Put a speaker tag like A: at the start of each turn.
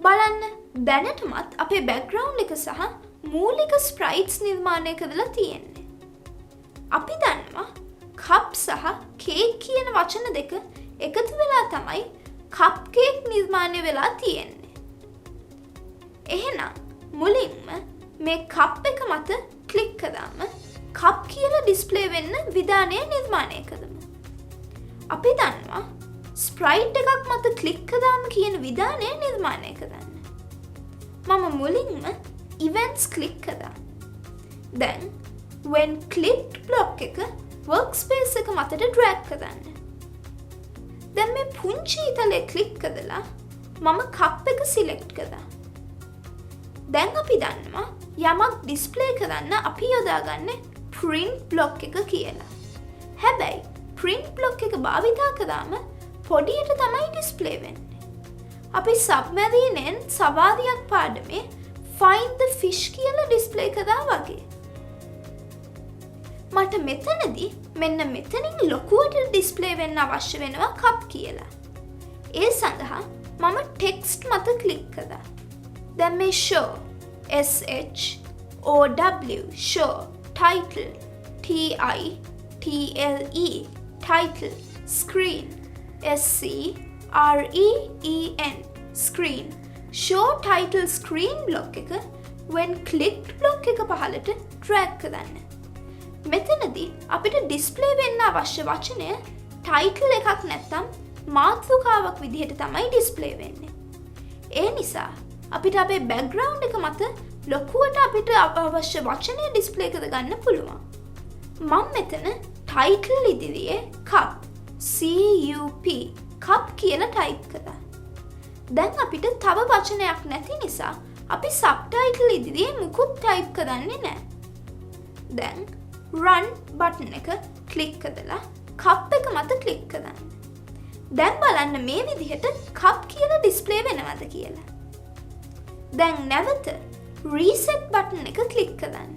A: බලන්න දැනටමත් අපේ බෑග්ග්‍රවුන්ඩ් එක සහ මූලික ස්ප්‍රයිට්ස් නිර්මාණය කරලා තියෙන්නේ. අපි දන්නවා කප් සහ කේක් කියන වචන දෙක එකතු වෙලා තමයි කප් කේක් නිර්මාණය වෙලා තියෙන්නේ. එහෙනම් මුලින්ම මේ කප් එක මත ක්ලික් කරාම කප් කියලා ඩිස්ප්ලේ වෙන්න විධානය නිර්මාණය කරමු. අපි දන්නවා ස්ප්‍රයිට් එකක් මත ක්ලික් කරාම කියන විධානය නිර්මාණය කරන්න. මම මුලින්ම events ක්ලික් කරා. දැන් when clicked block එක workspace එක මතට drag කරන්න. දැන් මේ පුංචි ඉතලේ ක්ලික් කරලා මම කප් එක select කරා. දැන් අපි දන්නවා යමක් ඩිස්ප්ලේ කරන්න අපි යොදාගන්නේ print block එක කියලා. හැබැයි print block එක භාවිතා කරාම පොඩියට තමයි ඩිස්ප්ලේ වෙන්නේ. අපි සබ්මැරීනෙන් සවාරියක් පාඩමේ find the fish කියලා ඩිස්ප්ලේ කරා වගේ. මට මෙතනදී මෙන්න මෙතනින් ලොකුවට ඩිස්ප්ලේ වෙන්න අවශ්‍ය වෙනවා කප් කියලා. ඒ සඳහා මම ටෙක්ස්ට් මත ක්ලික් කරා. දැන් මේ show SHOW show title TITLE title screen SCREEN screen show title screen block එක when clicked block එක පහළට drag කරන්න. මෙතනදී අපිට ඩිස්ප්ලේ වෙන්න අවශ්‍ය වචනය ටයිටල් එකක් නැත්තම් මාතෘකාවක් විදිහට තමයි ඩිස්ප්ලේ වෙන්නේ. ඒ නිසා අපිට අපේ බෑග්ග්‍රවුන්ඩ් එක මත ලොකුවට අපිට අවශ්‍ය වචනය ඩිස්ප්ලේ කරගන්න පුළුවන්. මම මෙතන ටයිටල් ඉදිරියේ cup CUP cup කියලා ටයිප් කරා. දැන් අපිට තව වචනයක් නැති නිසා අපි සබ්ටයිටල් ඉදිරියේ මුකුත් ටයිප් කරන්නේ නැහැ. දැන් run බටන් එක ක්ලික් කරලා කප් එක මත ක්ලික් කරන්න. දැන් බලන්න මේ විදිහට කප් කියලා ඩිස්ප්ලේ වෙනවද කියලා. දැන් නැවත reset බටන් එක ක්ලික් කරන්න.